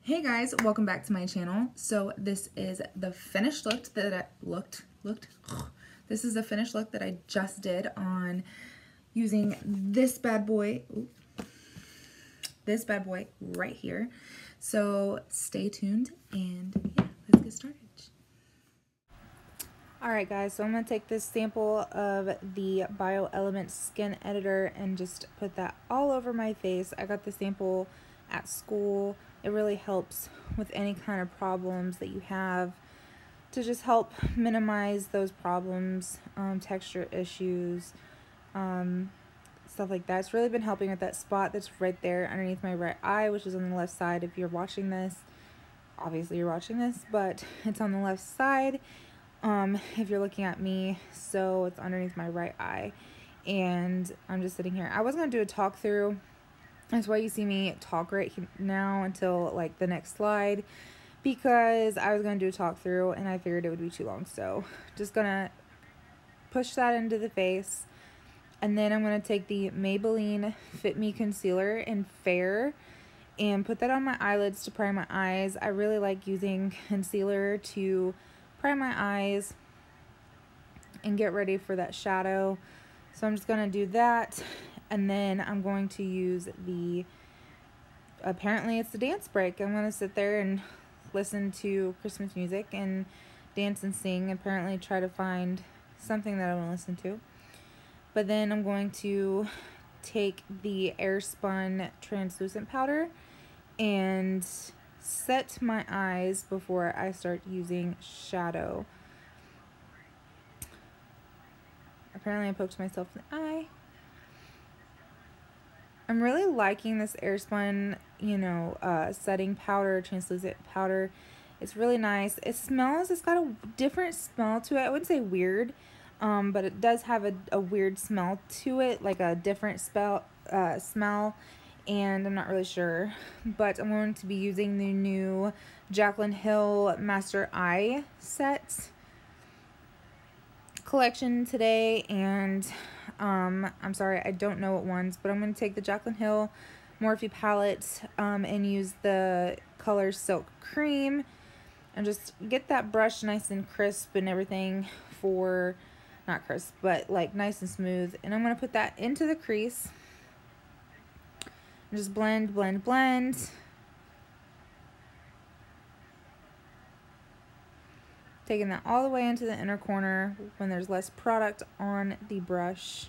Hey guys, welcome back to my channel. So this is the finished look that I This is the finished look that I just did on using this bad boy. This bad boy right here. So stay tuned and yeah, let's get started. Alright guys, so I'm going to take this sample of the Bioelements skin editor and just put that all over my face. I got the sample at school. It really helps with any kind of problems that you have to just help minimize those problems, texture issues, stuff like that. It's really been helping with that spot that's right there underneath my right eye, which is on the left side if you're watching this. Obviously you're watching this, but it's on the left side if you're looking at me, so it's underneath my right eye. And I'm just sitting here. I was going to do a talk through. That's why you see me talk right now until like the next slide, because I was going to do a talk through and I figured it would be too long. So just going to push that into the face. And then I'm going to take the Maybelline Fit Me Concealer in Fair and put that on my eyelids to prime my eyes. I really like using concealer to prime my eyes and get ready for that shadow. So I'm just going to do that. And then I'm going to use the, apparently it's the dance break. I'm going to sit there and listen to Christmas music and dance and sing. Apparently try to find something that I want to listen to. But then I'm going to take the Spun translucent powder and set my eyes before I start using shadow. Apparently I poked myself in the eye. I'm really liking this Spun, setting powder, translucent powder. It's really nice. It smells, it's got a different smell to it. I wouldn't say weird, but it does have a weird smell to it, like a different smell, and I'm not really sure. But I'm going to be using the new Jaclyn Hill Master Eye Set collection today, and I'm sorry, I don't know what ones, but I'm going to take the Jaclyn Hill Morphe palette and use the color Silk Cream and just get that brush nice and crisp and everything for, not crisp, but like nice and smooth. And I'm going to put that into the crease and just blend, blend, blend. Taking that all the way into the inner corner when there's less product on the brush.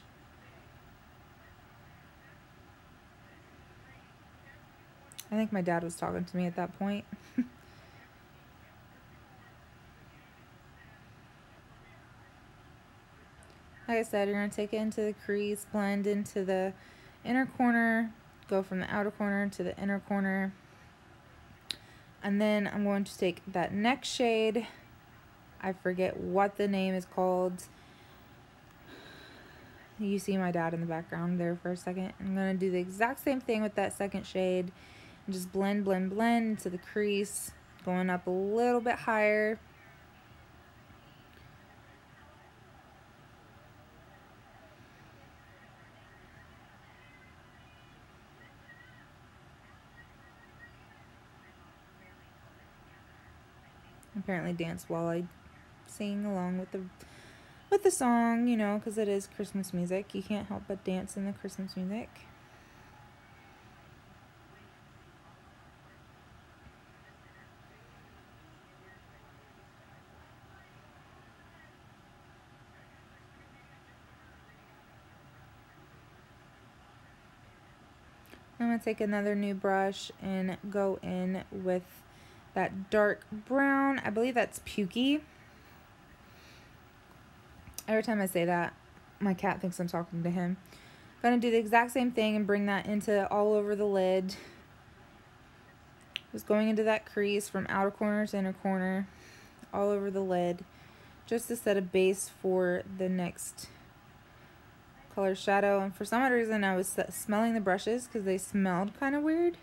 I think my dad was talking to me at that point. Like I said, you're going to take it into the crease, blend into the inner corner, go from the outer corner to the inner corner. And then I'm going to take that next shade. I forget what the name is called. You see my dad in the background there for a second. I'm going to do the exact same thing with that second shade. And just blend, blend, blend into the crease. Going up a little bit higher. Apparently dance while I sing along with the song, because it is Christmas music. You can't help but dance in the Christmas music. I'm going to take another new brush and go in with that dark brown. I believe that's Pukey. Every time I say that, my cat thinks I'm talking to him. Gonna do the exact same thing and bring that into all over the lid. Just going into that crease from outer corner to inner corner, all over the lid, just to set a base for the next color shadow. And for some odd reason, I was smelling the brushes because they smelled kind of weird.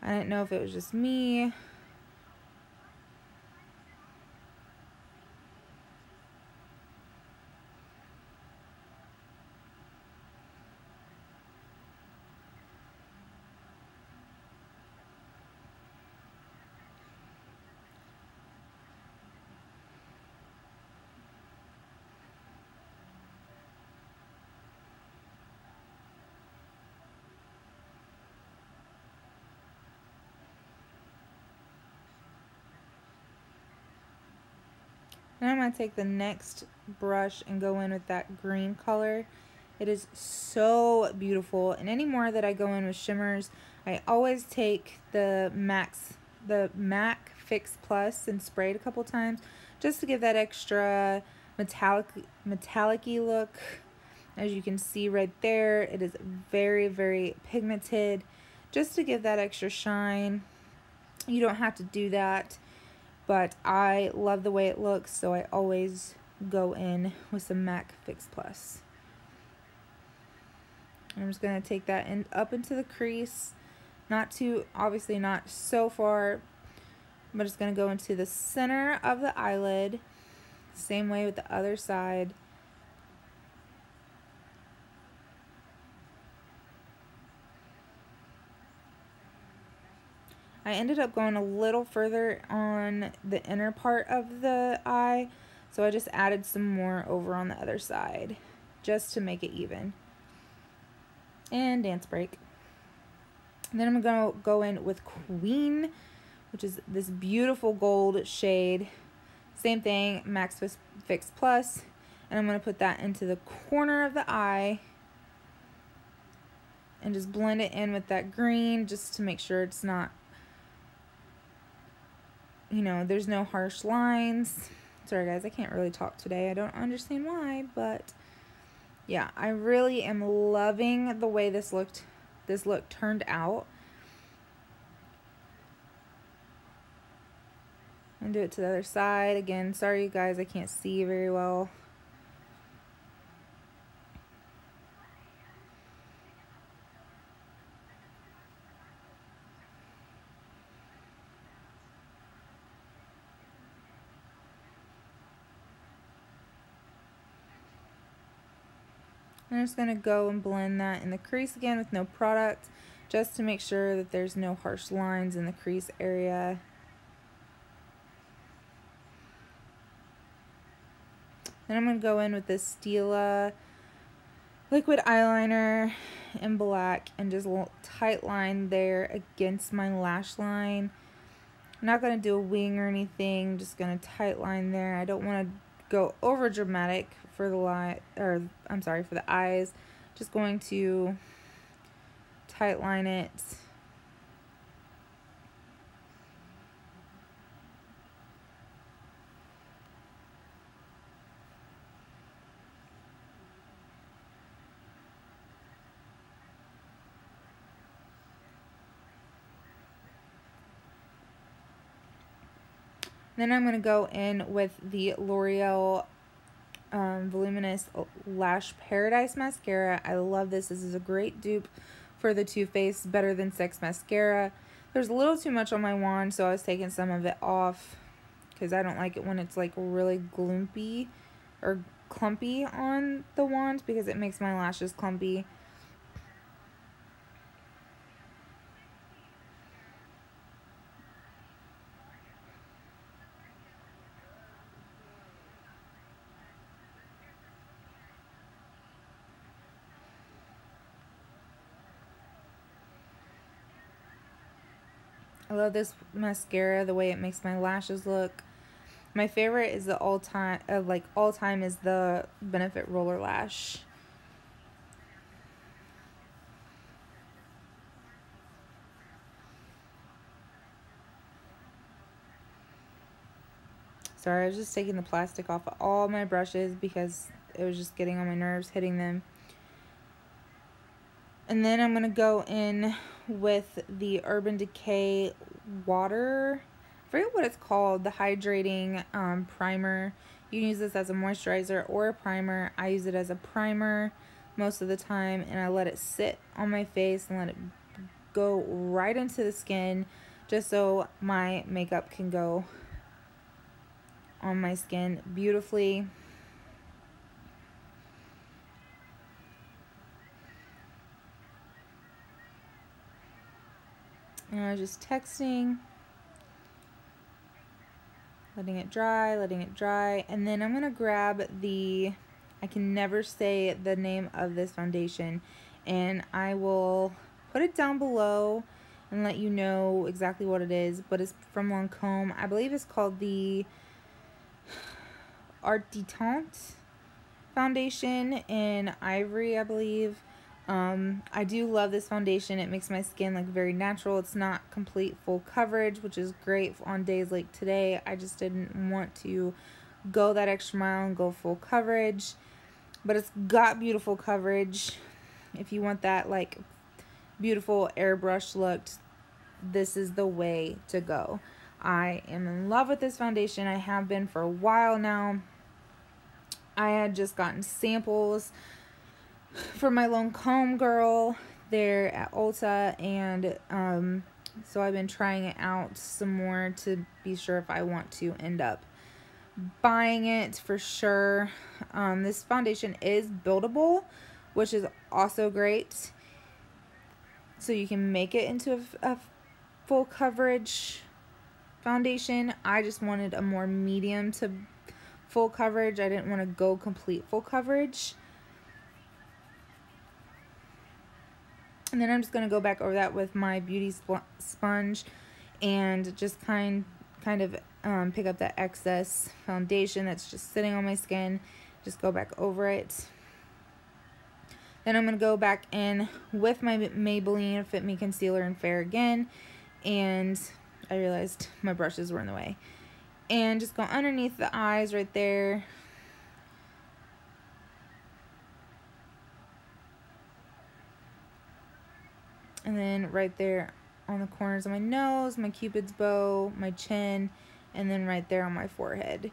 I didn't know if it was just me. Now I'm going to take the next brush and go in with that green color. It is so beautiful. And any more that I go in with shimmers, I always take the MAC Fix Plus and spray it a couple times just to give that extra metallic-y look. As you can see right there, it is very, very pigmented, just to give that extra shine. You don't have to do that, but I love the way it looks, so I always go in with some MAC Fix Plus. I'm just going to take that up into the crease, not too, obviously not so far, but it's going to go into the center of the eyelid, same way with the other side. I ended up going a little further on the inner part of the eye, so I just added some more over on the other side, just to make it even. And dance break. And then I'm going to go in with Queen, which is this beautiful gold shade. Same thing, MAC Fix Plus. And I'm going to put that into the corner of the eye. And just blend it in with that green, just to make sure it's not, you know, there's no harsh lines. Sorry guys, I can't really talk today. I don't understand why, but yeah, I really am loving the way this look turned out. And do it to the other side. Again, sorry you guys, I can't see very well. I'm just going to go and blend that in the crease again with no product, just to make sure that there's no harsh lines in the crease area. Then I'm going to go in with this Stila liquid eyeliner in black and just a little tight line there against my lash line. I'm not going to do a wing or anything, just going to tight line there. I don't want to go over dramatic for the for the eyes. Just going to tight line it. Then I'm going to go in with the L'Oreal Voluminous Lash Paradise Mascara. I love this. This is a great dupe for the Too Faced Better Than Sex Mascara. There's a little too much on my wand, so I was taking some of it off because I don't like it when it's like really gloopy or clumpy on the wand, because it makes my lashes clumpy. I love this mascara, the way it makes my lashes look. My favorite is the all time is the Benefit Roller Lash. Sorry, I was just taking the plastic off of all my brushes because it was just getting on my nerves hitting them. And then I'm going to go in with the Urban Decay water. I forget what it's called. The Hydrating primer. You can use this as a moisturizer or a primer. I use it as a primer most of the time. And I let it sit on my face and let it go right into the skin, just so my makeup can go on my skin beautifully. And I was just texting, letting it dry, and then I'm gonna grab the, I can never say the name of this foundation, and I will put it down below and let you know exactly what it is, but it's from Lancôme. I believe it's called the Art de Teint foundation in Ivory, I believe. I do love this foundation. It makes my skin look very natural. It's not complete full coverage, which is great on days like today. I just didn't want to go that extra mile and go full coverage, but it's got beautiful coverage. If you want that like beautiful airbrush look, this is the way to go. I am in love with this foundation. I have been for a while now. I had just gotten samples from my Lancôme girl there at Ulta, and so I've been trying it out some more to be sure if I want to end up buying it for sure. This foundation is buildable, which is also great, so you can make it into a full coverage foundation. I just wanted a more medium to full coverage. I didn't want to go complete full coverage. And then I'm just going to go back over that with my beauty sponge and just kind of pick up that excess foundation that's just sitting on my skin. Just go back over it. Then I'm going to go back in with my Maybelline Fit Me Concealer in Fair again. And I realized my brushes were in the way. And just go underneath the eyes right there. And then right there on the corners of my nose, my cupid's bow, my chin, and then right there on my forehead.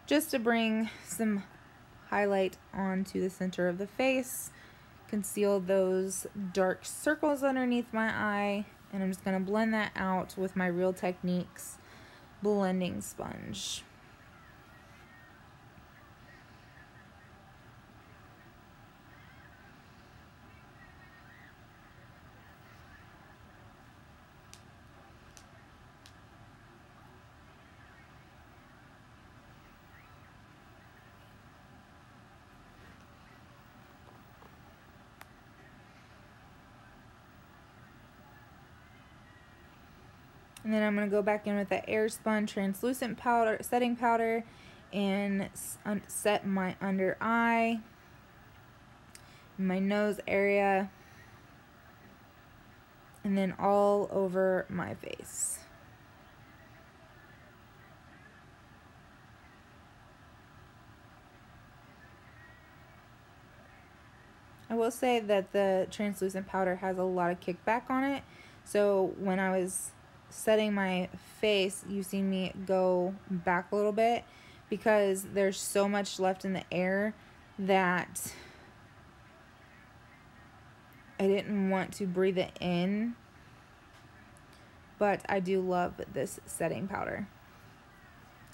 Just to bring some highlight onto the center of the face. Conceal those dark circles underneath my eye. And I'm just going to blend that out with my Real Techniques blending sponge. And then I'm going to go back in with the Spun translucent powder, setting powder, and set my under eye, my nose area, and then all over my face. I will say that the translucent powder has a lot of kickback on it, so when I was setting my face, you see me go back a little bit because there's so much left in the air that I didn't want to breathe it in, but I do love this setting powder.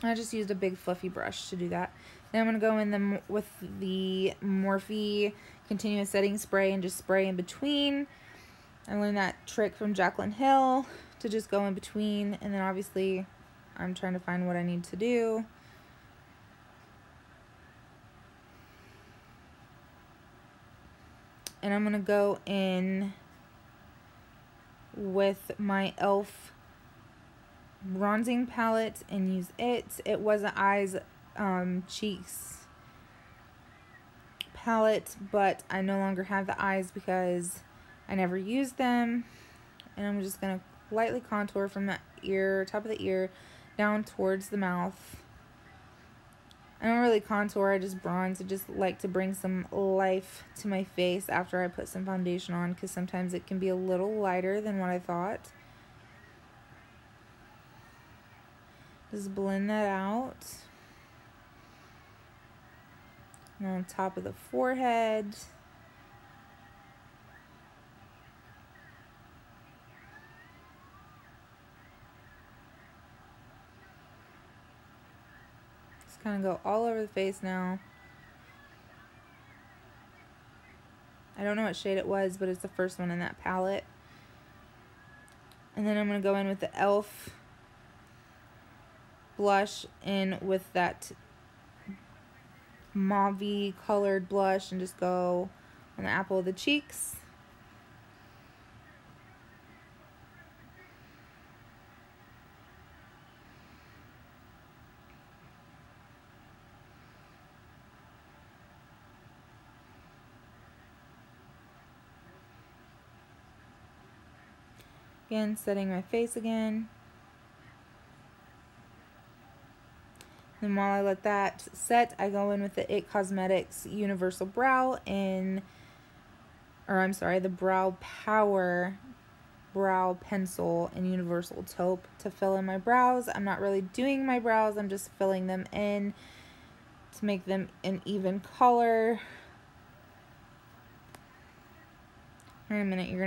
I just used a big fluffy brush to do that. Then I'm going to go in with the Morphe Continuous Setting Spray and just spray in between. I learned that trick from Jaclyn Hill to just go in between, and then obviously I'm trying to find what I need to do. And I'm going to go in with my e.l.f. bronzing palette and use it. It was an Eyes Cheeks palette, but I no longer have the eyes because I never used them. And I'm just going to lightly contour from the ear, top of the ear, down towards the mouth. I don't really contour, I just bronze. I just like to bring some life to my face after I put some foundation on, because sometimes it can be a little lighter than what I thought. Just blend that out. And on top of the forehead. Just kind of go all over the face now. I don't know what shade it was, but it's the first one in that palette. And then I'm going to go in with the e.l.f. blush in with that mauve colored blush and just go on the apple of the cheeks. Again, setting my face again. And while I let that set, I go in with the IT Cosmetics Universal Brow in, or I'm sorry, the Brow Power Brow Pencil in Universal Taupe to fill in my brows. I'm not really doing my brows, I'm just filling them in to make them an even color. Wait a minute, you're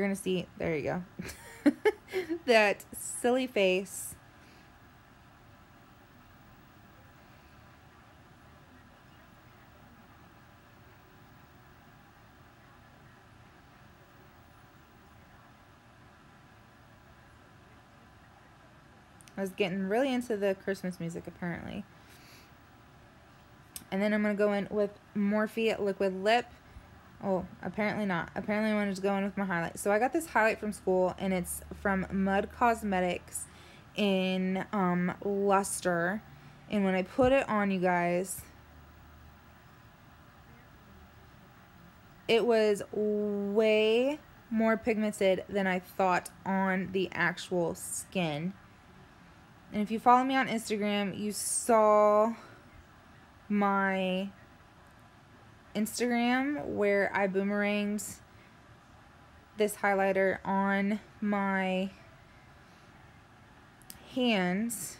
gonna see, there you go. That silly face. I was getting really into the Christmas music apparently. And then I'm going to go in with Morphe Liquid Lip. Oh, apparently not. Apparently I wanted to go in with my highlight. So I got this highlight from school, and it's from Mud Cosmetics in Luster. And when I put it on, you guys, it was way more pigmented than I thought on the actual skin. And if you follow me on Instagram, you saw my Instagram where I boomeranged this highlighter on my hands.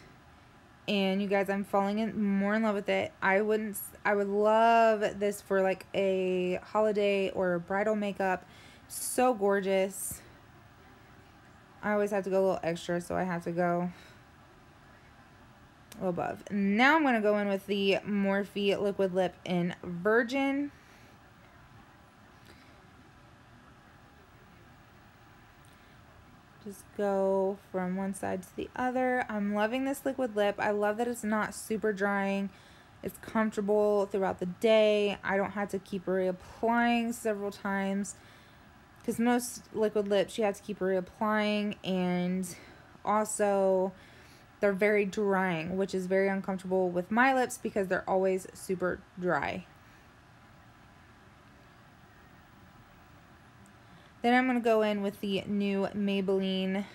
And you guys, I'm falling more in love with it. I would love this for like a holiday or bridal makeup. So gorgeous. I always have to go a little extra, so I have to go above. Now I'm going to go in with the Morphe Liquid Lip in Virgin. Just go from one side to the other. I'm loving this liquid lip. I love that it's not super drying. It's comfortable throughout the day. I don't have to keep reapplying several times, because most liquid lips you have to keep reapplying, and also they're very drying, which is very uncomfortable with my lips because they're always super dry. Then I'm going to go in with the new Maybelline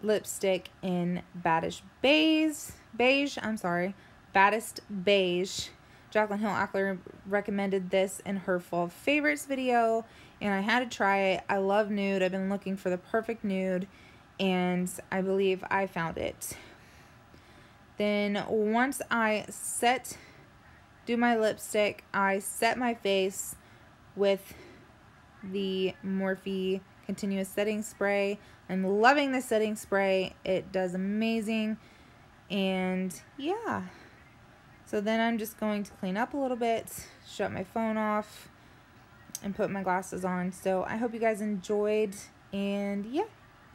lipstick in Baddest Beige. I'm sorry, Baddest Beige. Jaclyn Hill recommended this in her fall favorites video, and I had to try it. I love nude. I've been looking for the perfect nude, and I believe I found it. Then once I do my lipstick, I set my face with the Morphe Continuous Setting Spray. I'm loving the setting spray. It does amazing. And yeah. So then I'm just going to clean up a little bit, shut my phone off, and put my glasses on. So I hope you guys enjoyed, and yeah,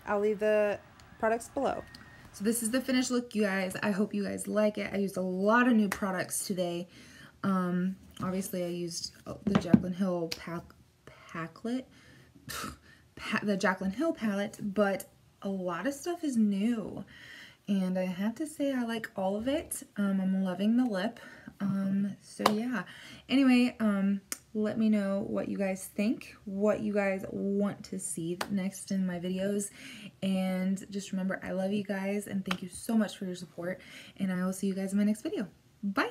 I'll leave the products below. So this is the finished look, you guys. I hope you guys like it. I used a lot of new products today. Obviously I used the Jaclyn Hill the Jaclyn Hill palette, but a lot of stuff is new, and I have to say I like all of it. I'm loving the lip. So yeah, anyway, let me know what you guys think, what you guys want to see next in my videos, and just remember, I love you guys, and thank you so much for your support, and I will see you guys in my next video. Bye.